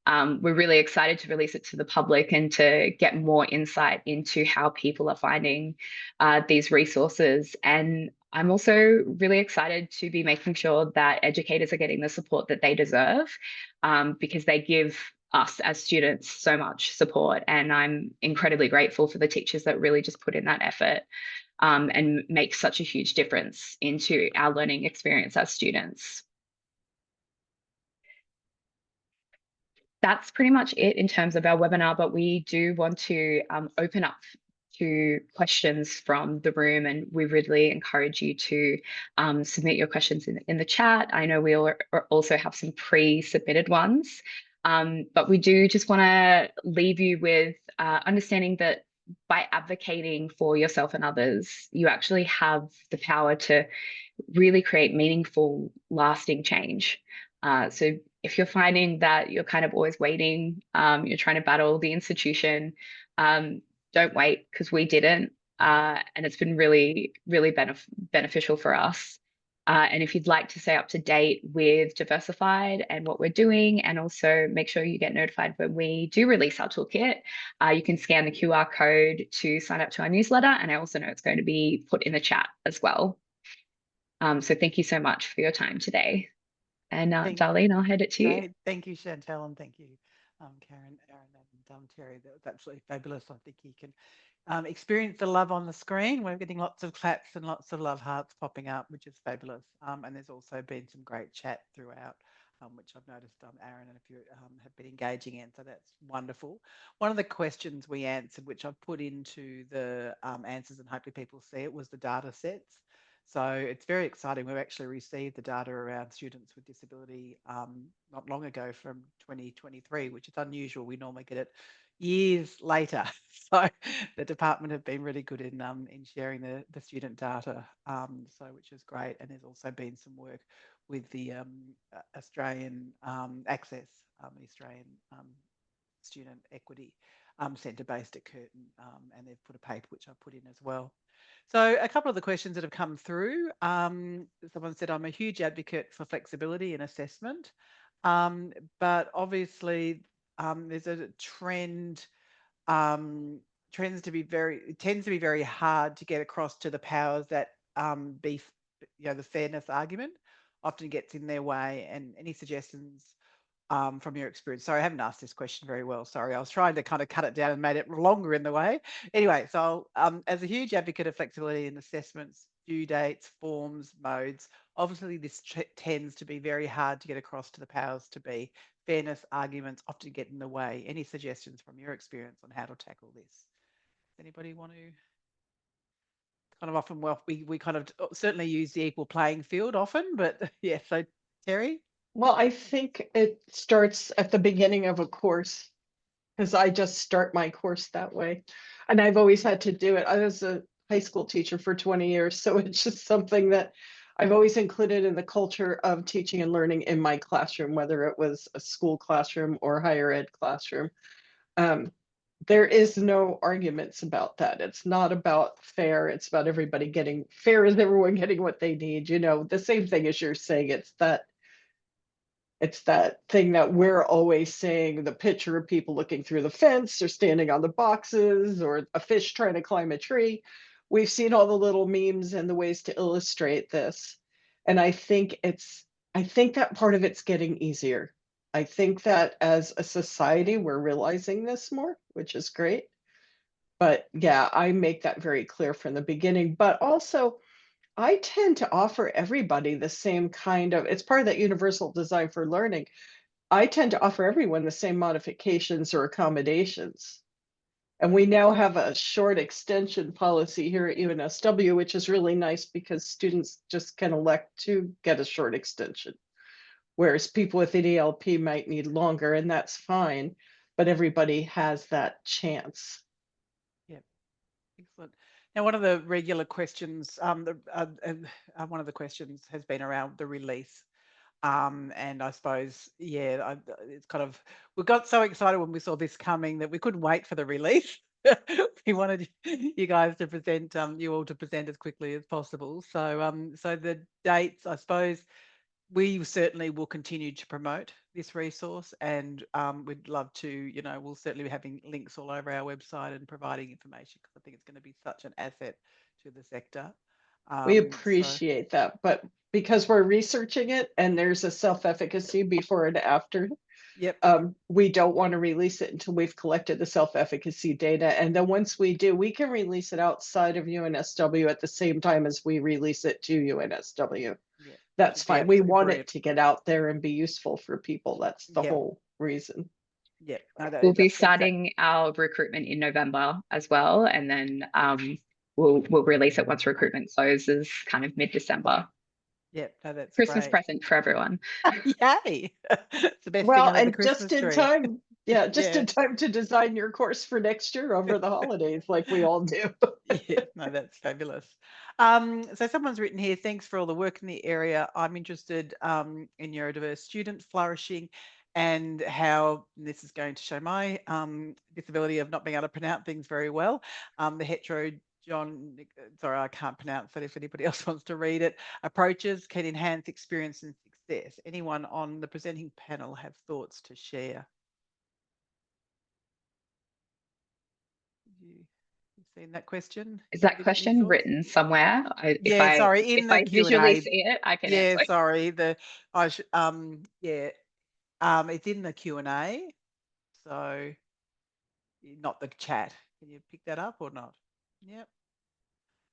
We're really excited to release it to the public and to get more insight into how people are finding these resources. And I'm also really excited to be making sure that educators are getting the support that they deserve, because they give us as students so much support. And I'm incredibly grateful for the teachers that really just put in that effort and make such a huge difference into our learning experience as students. That's pretty much it in terms of our webinar, but we do want to open up to questions from the room, and we really encourage you to submit your questions in the chat. I know we also have some pre-submitted ones, but we do just want to leave you with understanding that by advocating for yourself and others, you actually have the power to really create meaningful, lasting change. So if you're finding that you're kind of always waiting, you're trying to battle the institution, don't wait, because we didn't. And it's been really, really beneficial for us. And if you'd like to stay up to date with Diversified and what we're doing, and also make sure you get notified when we do release our toolkit, you can scan the QR code to sign up to our newsletter. And I also know it's going to be put in the chat as well. So thank you so much for your time today. And Darlene, I'll hand it to you. Thank you, Chantel, and thank you, Karen, Aaron, and Terry. That was absolutely fabulous. I think you can experience the love on the screen. We're getting lots of claps and lots of love hearts popping up, which is fabulous. And there's also been some great chat throughout, which I've noticed Aaron and a few have been engaging in, so that's wonderful. One of the questions we answered, which I've put into the answers and hopefully people see it, was the data sets. So it's very exciting. We've actually received the data around students with disability not long ago from 2023, which is unusual. We normally get it years later. So the department have been really good in sharing the student data, so which is great. And there's also been some work with the Australian Access, the Australian Student Equity Centre based at Curtin, and they've put a paper which I've put in as well. So a couple of the questions that have come through. Someone said, I'm a huge advocate for flexibility in assessment, but obviously there's a trend, tends to be very hard to get across to the powers that be, the fairness argument often gets in their way. And any suggestions from your experience? Sorry, I haven't asked this question very well. Sorry, I was trying to kind of cut it down and made it longer in the way. Anyway, so as a huge advocate of flexibility in assessments, due dates, forms, modes, obviously this tends to be very hard to get across to the powers to be. Fairness arguments often get in the way. Any suggestions from your experience on how to tackle this? Anybody want to? Kind of often, well, we kind of certainly use the equal playing field often, but yeah, so Terry? Well, I think it starts at the beginning of a course, because I just start my course that way. And I've always had to do it. I was a high school teacher for 20 years, so it's just something that I've always included in the culture of teaching and learning in my classroom, whether it was a school classroom or higher ed classroom. There is no arguments about that. It's not about fair. It's about everybody getting fair. Is everyone getting what they need? The same thing as you're saying. It's that thing that we're always saying, the picture of people looking through the fence or standing on the boxes or a fish trying to climb a tree. We've seen all the little memes and the ways to illustrate this. And I think it's I think that part of it's getting easier. I think that as a society, we're realizing this more, which is great. But yeah, I make that very clear from the beginning. But also, I tend to offer everybody the same kind of, it's part of that universal design for learning. I tend to offer everyone the same modifications or accommodations. And we now have a short extension policy here at UNSW, which is really nice because students just can elect to get a short extension. Whereas people with ADLP might need longer, and that's fine, but everybody has that chance. Yep, excellent. Now, one of the regular questions, one of the questions has been around the release. And I suppose, yeah, it's kind of, we got so excited when we saw this coming that we couldn't wait for the release. We wanted you guys to present, you all to present as quickly as possible. So, so the dates, I suppose, we certainly will continue to promote this resource, and we'd love to, you know, we'll certainly be having links all over our website and providing information, because I think it's going to be such an asset to the sector. We So appreciate that, but because we're researching it and there's a self-efficacy before and after, yep, we don't want to release it until we've collected the self-efficacy data. And then once we do, we can release it outside of UNSW at the same time as we release it to UNSW. yeah, That's fine. We absolutely want brilliant. it to get out there and be useful for people. That's the Yep. whole reason. Yeah, We'll be starting our recruitment in November as well, and then we'll release it once recruitment closes, kind of mid-December. Yeah, no, that's Christmas great. present for everyone. Yay! It's the best thing Well, under the and Christmas just in tree. time, yeah, just Yeah. in time to design your course for next year over the holidays, like we all do. Yeah, no, that's fabulous. So someone's written here, thanks for all the work in the area. I'm interested in neurodiverse student flourishing and how this is going to show my disability of not being able to pronounce things very well. The hetero John, sorry, I can't pronounce that if anybody else wants to read it, approaches can enhance experience and success. Anyone on the presenting panel have thoughts to share? You've seen that question? Is that Anybody got any question thoughts? written somewhere? Yeah, sorry, in if the I Q&A. visually see it, I can Yeah, answer. sorry. It's in the Q&A, so not the chat. Can you pick that up or not? Yep.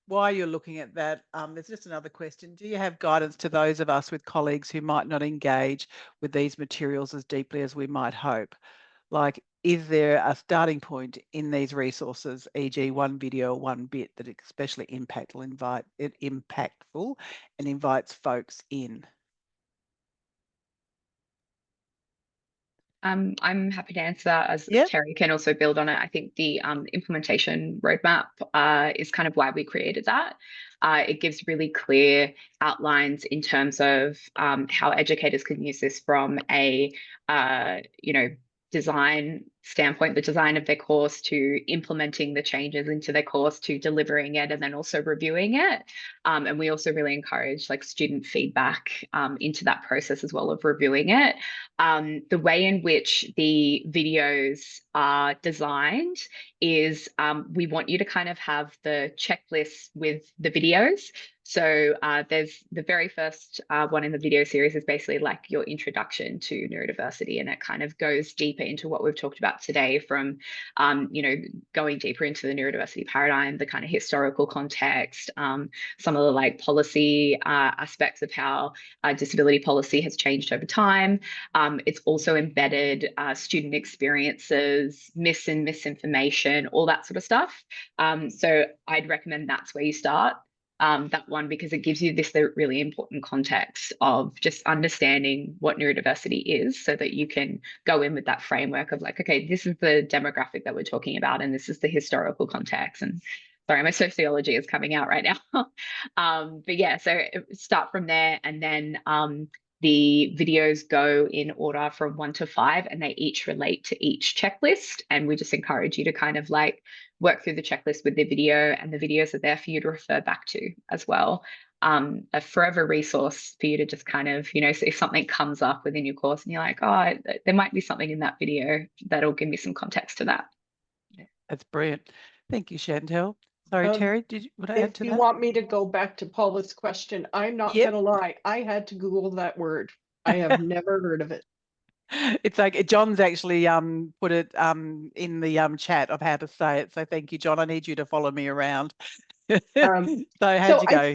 While you're looking at that, there's just another question. Do you have guidance to those of us with colleagues who might not engage with these materials as deeply as we might hope? Like, is there a starting point in these resources, e.g. one video or one bit that is especially impactful and invites folks in? I'm happy to answer that, as Yep. Terry can also build on it. I think the implementation roadmap is kind of why we created that. It gives really clear outlines in terms of how educators can use this from a design standpoint, the design of their course, to implementing the changes into their course, to delivering it, and then also reviewing it. And we also really encourage like student feedback into that process as well of reviewing it. The way in which the videos are designed is we want you to kind of have the checklist with the videos. So there's the very first one in the video series is basically like your introduction to neurodiversity, and it kind of goes deeper into what we've talked about today, from going deeper into the neurodiversity paradigm, the kind of historical context, some of the like policy aspects of how disability policy has changed over time. It's also embedded student experiences, myths and misinformation, all that sort of stuff. So I'd recommend that's where you start. That one, because it gives you this really important context of just understanding what neurodiversity is, so that you can go in with that framework of like, okay, this is the demographic that we're talking about, and this is the historical context. And sorry, my sociology is coming out right now. But yeah, so start from there, and then the videos go in order from 1 to 5, and they each relate to each checklist. And we just encourage you to kind of like work through the checklist with the video, and the videos are there for you to refer back to as well. A forever resource for you to just kind of, so if something comes up within your course and you're like, oh, there might be something in that video that'll give me some context to that. Yeah, that's brilliant. Thank you, Chantel. Sorry, Terry, would I add If to you that? want me to go back to Paula's question, I'm not Yep. gonna lie, I had to Google that word. I have never heard of it. It's like John's actually put it in the chat of how to say it. So thank you, John. I need you to follow me around. Um, So how'd so you go?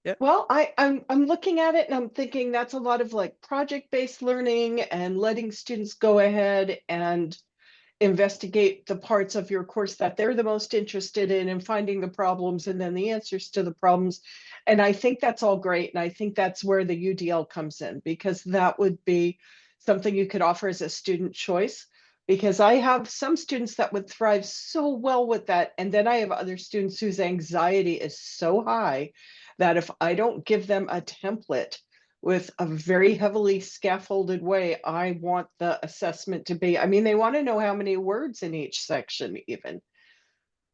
Yep. Well, I'm looking at it and I'm thinking that's a lot of like project-based learning and letting students go ahead and investigate the parts of your course that they're the most interested in and finding the problems and then the answers to the problems. And I think that's all great. And I think that's where the UDL comes in, because that would be something you could offer as a student choice. Because I have some students that would thrive so well with that. And then I have other students whose anxiety is so high that if I don't give them a template with a very heavily scaffolded way, I want the assessment to be, I mean, they want to know how many words in each section even.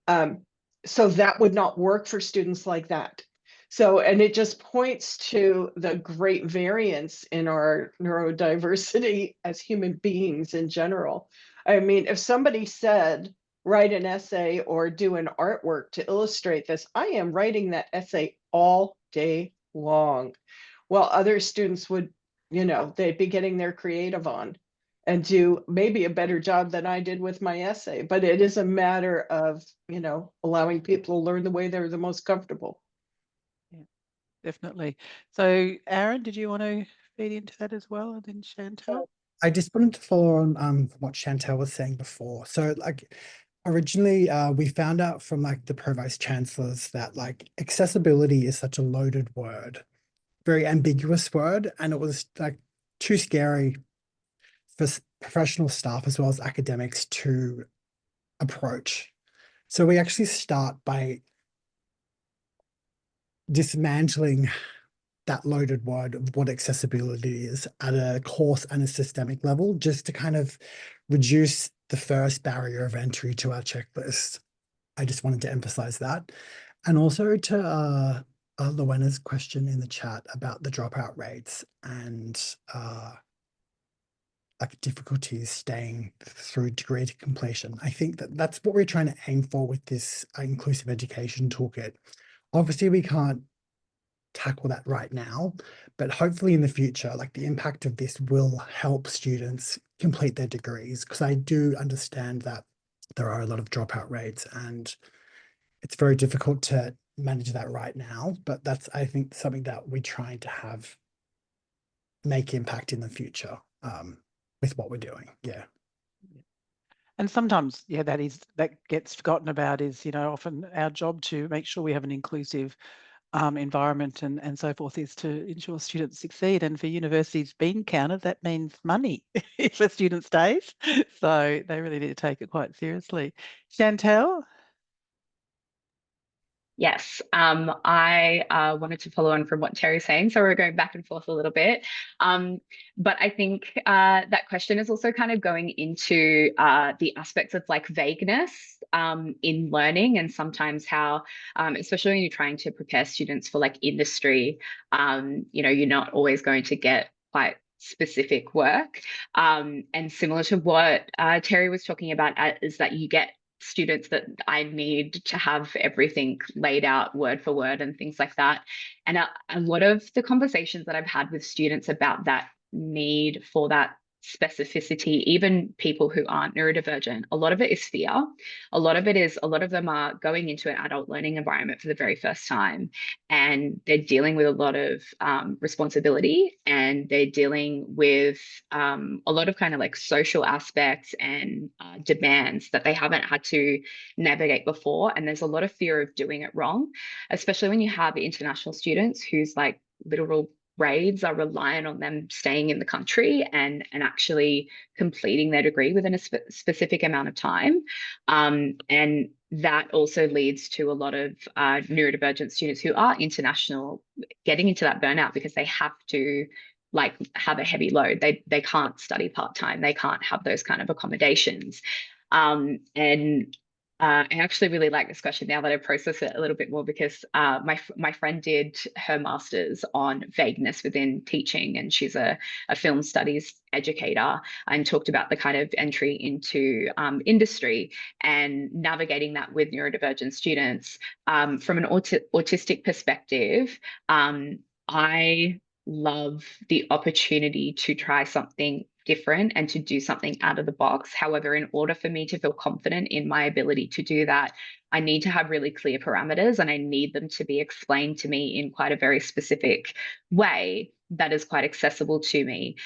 So that would not work for students like that. So, and it just points to the great variance in our neurodiversity as human beings in general. I mean, if somebody said, write an essay or do an artwork to illustrate this, I am writing that essay all day long. While other students would, they'd be getting their creative on and do maybe a better job than I did with my essay. But it is a matter of, allowing people to learn the way they're the most comfortable. Yeah, definitely. So Aaron, did you want to feed into that as well? And then Chantal? I just wanted to follow on what Chantal was saying before. So like originally we found out from like the provost chancellors that like accessibility is such a loaded word, very ambiguous word, and it was like too scary for professional staff as well as academics to approach. So we actually start by dismantling that loaded word of what accessibility is at a course and a systemic level, just to kind of reduce the first barrier of entry to our checklist. I just wanted to emphasize that. And also to Lowena's question in the chat about the dropout rates and like difficulties staying through degree to completion. I think that that's what we're trying to aim for with this inclusive education toolkit. Obviously, we can't tackle that right now, but hopefully in the future, like the impact of this will help students complete their degrees, because I do understand that there are a lot of dropout rates and it's very difficult to manage that right now, but that's, I think, something that we're trying to have make impact in the future with what we're doing. Yeah. And sometimes, yeah, that gets forgotten about is, often our job to make sure we have an inclusive environment and so forth is to ensure students succeed. And for universities being counted, that means money if a student stays. So they really need to take it quite seriously. Chantal? Yes, I wanted to follow on from what Terry's saying, so we're going back and forth a little bit. But I think that question is also kind of going into the aspects of like vagueness in learning, and sometimes how, especially when you're trying to prepare students for like industry, you're not always going to get quite specific work. And similar to what Terry was talking about, is that you get students that I need to have everything laid out word for word and things like that. And a lot of the conversations that I've had with students about that need for that specificity, even people who aren't neurodivergent, a lot of it is fear. A lot of them are going into an adult learning environment for the very first time, and they're dealing with a lot of responsibility, and they're dealing with a lot of kind of like social aspects and demands that they haven't had to navigate before. And there's a lot of fear of doing it wrong, especially when you have international students whose like literal grades are reliant on them staying in the country and actually completing their degree within a specific amount of time. And that also leads to a lot of neurodivergent students who are international getting into that burnout because they have to like have a heavy load. They can't study part-time. They can't have those kind of accommodations. And I actually really like this question now that I process it a little bit more, because my friend did her master's on vagueness within teaching, and she's a film studies educator, and talked about the kind of entry into industry and navigating that with neurodivergent students. From an autistic perspective, I love the opportunity to try something different and to do something out of the box. However, in order for me to feel confident in my ability to do that, I need to have really clear parameters, and I need them to be explained to me in quite a very specific way that is quite accessible to me.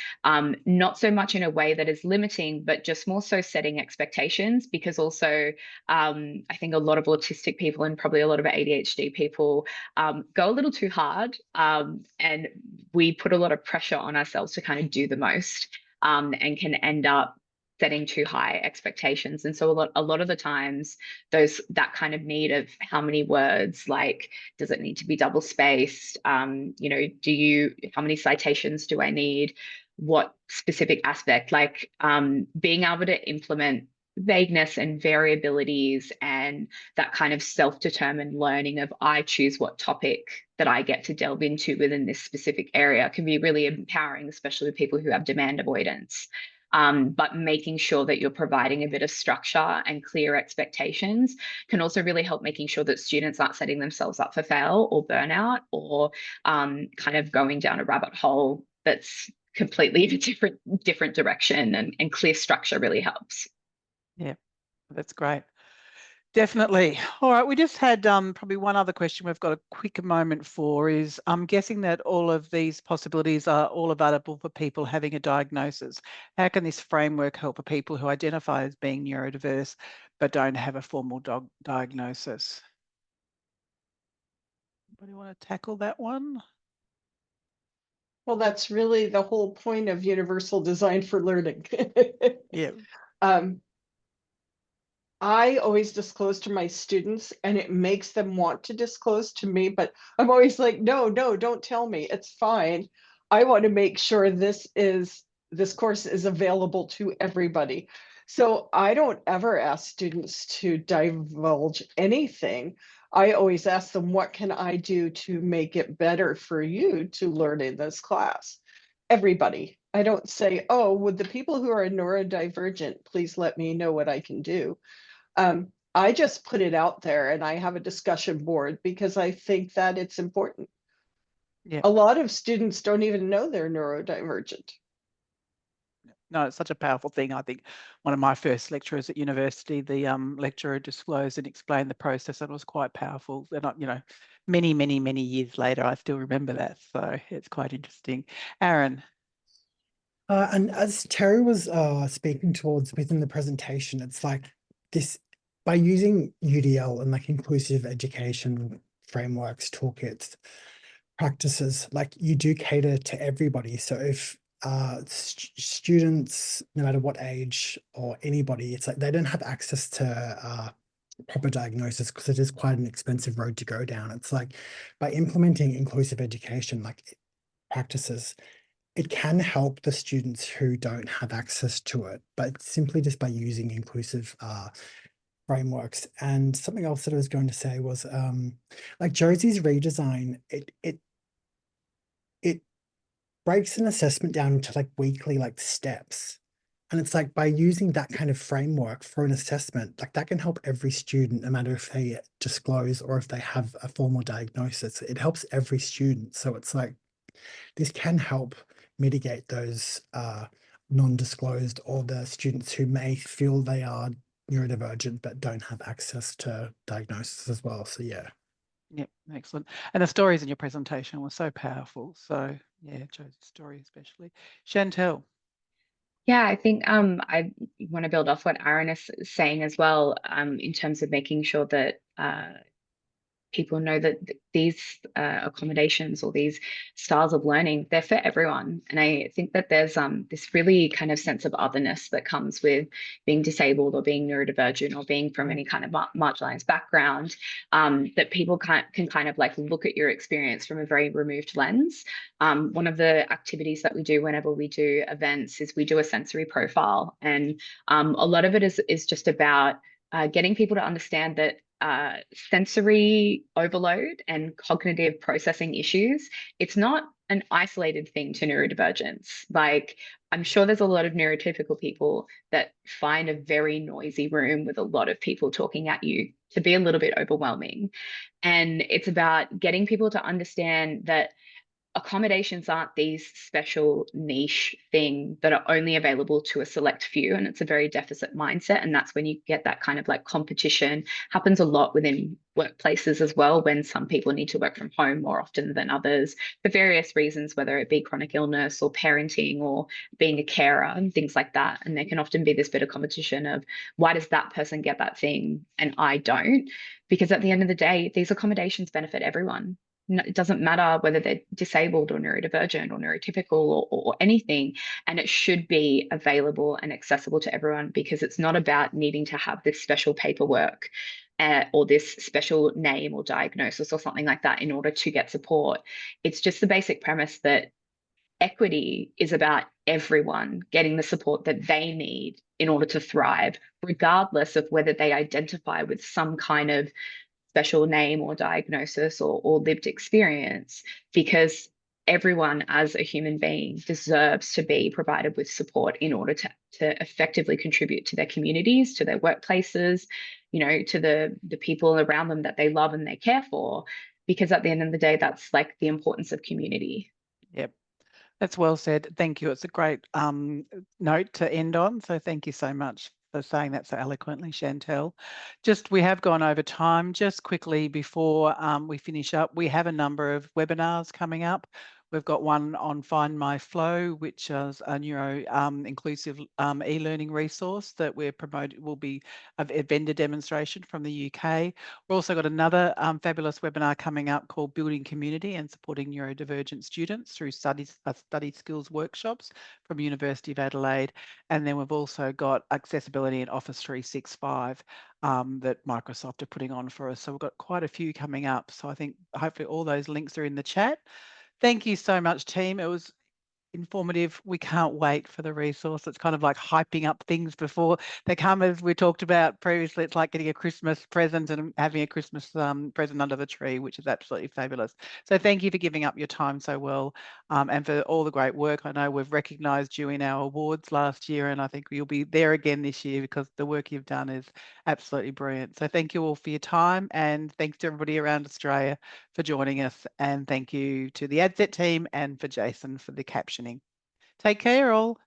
Not so much in a way that is limiting, but just more so setting expectations, because also I think a lot of autistic people, and probably a lot of ADHD people, go a little too hard, and we put a lot of pressure on ourselves to kind of do the most. And can end up setting too high expectations. And so a lot of the times that kind of need of how many words, like, does it need to be double spaced? How many citations do I need? What specific aspect, like being able to implement vagueness and variabilities and that kind of self-determined learning of, I choose what topic that I get to delve into within this specific area, can be really empowering, especially with people who have demand avoidance. But making sure that you're providing a bit of structure and clear expectations can also really help making sure that students aren't setting themselves up for fail or burnout, or kind of going down a rabbit hole that's completely in a different direction, and clear structure really helps. Yeah, that's great. Definitely. All right, we just had probably one other question we've got a quick moment for is, I'm guessing that all of these possibilities are all available for people having a diagnosis. How can this framework help for people who identify as being neurodiverse but don't have a formal diagnosis? Anybody want to tackle that one? Well, that's really the whole point of universal design for learning. Yeah. I always disclose to my students, and it makes them want to disclose to me, but I'm always like, no, don't tell me. It's fine. I want to make sure this course is available to everybody. So I don't ever ask students to divulge anything. I always ask them, what can I do to make it better for you to learn in this class? Everybody. I don't say, oh, would the people who are neurodivergent please let me know what I can do? I just put it out there, and I have a discussion board because I think that it's important. Yeah. A lot of students don't even know they're neurodivergent. No, it's such a powerful thing. I think one of my first lecturers at university, the lecturer disclosed and explained the process, and it was quite powerful. And many years later, I still remember that. So it's quite interesting. Aaron. And as Terry was speaking towards within the presentation, it's like this, by using UDL and like inclusive education frameworks, toolkits, practices, like you do cater to everybody. So if students, no matter what age or anybody, it's like they don't have access to proper diagnosis because it is quite an expensive road to go down. It's like by implementing inclusive education, like practices, it can help the students who don't have access to it, but simply just by using inclusive frameworks. And something else that I was going to say was like Josie's redesign, it breaks an assessment down into like weekly like steps. And it's like by using that kind of framework for an assessment, like that can help every student, no matter if they disclose or if they have a formal diagnosis. It helps every student. So it's like this can help mitigate those non-disclosed, or the students who may feel they are neurodivergent but don't have access to diagnosis as well. So yeah. Yep, excellent. And the stories in your presentation were so powerful. So yeah, Josie's story especially. Chantel. Yeah, I think I want to build off what Aaron is saying as well, in terms of making sure that people know that these accommodations or these styles of learning, they're for everyone. And I think that there's this really kind of sense of otherness that comes with being disabled or being neurodivergent or being from any kind of marginalized background, that people can kind of like look at your experience from a very removed lens. One of the activities that we do whenever we do events is we do a sensory profile. And a lot of it is just about getting people to understand that sensory overload and cognitive processing issues, it's not an isolated thing to neurodivergence. Like, I'm sure there's a lot of neurotypical people that find a very noisy room with a lot of people talking at you to be a little bit overwhelming. And it's about getting people to understand that accommodations aren't these special niche thing that are only available to a select few, and it's a very deficit mindset. And that's when you get that kind of like competition. Happens a lot within workplaces as well, when some people need to work from home more often than others for various reasons, whether it be chronic illness or parenting or being a carer and things like that. And there can often be this bit of competition of, why does that person get that thing and I don't? Because at the end of the day, these accommodations benefit everyone. It doesn't matter whether they're disabled or neurodivergent or neurotypical or anything. And it should be available and accessible to everyone, because it's not about needing to have this special paperwork or this special name or diagnosis or something like that in order to get support. It's just the basic premise that equity is about everyone getting the support that they need in order to thrive, regardless of whether they identify with some kind of special name or diagnosis or lived experience, because everyone as a human being deserves to be provided with support in order to effectively contribute to their communities, to their workplaces, you know, to the people around them that they love and they care for, because at the end of the day, that's like the importance of community. Yep. That's well said. Thank you. It's a great note to end on. So thank you so much for saying that so eloquently, Chantel. We have gone over time. Just quickly before we finish up, we have a number of webinars coming up. We've got one on Find My Flow, which is a neuro-inclusive e-learning resource that we're promoting, will be a vendor demonstration from the UK. We've also got another fabulous webinar coming up called Building Community and Supporting Neurodivergent Students through Study Skills Workshops from University of Adelaide. And then we've also got Accessibility in Office 365 that Microsoft are putting on for us. So we've got quite a few coming up. So I think hopefully all those links are in the chat. Thank you so much, team. It was informative. We can't wait for the resource. It's kind of like hyping up things before they come, as we talked about previously. It's like getting a Christmas present and having a Christmas present under the tree, which is absolutely fabulous. So thank you for giving up your time so well and for all the great work. I know we've recognised you in our awards last year, and I think you'll be there again this year because the work you've done is absolutely brilliant. So thank you all for your time, and thanks to everybody around Australia for joining us, and thank you to the ADCET team and for Jason for the captioning. Take care all.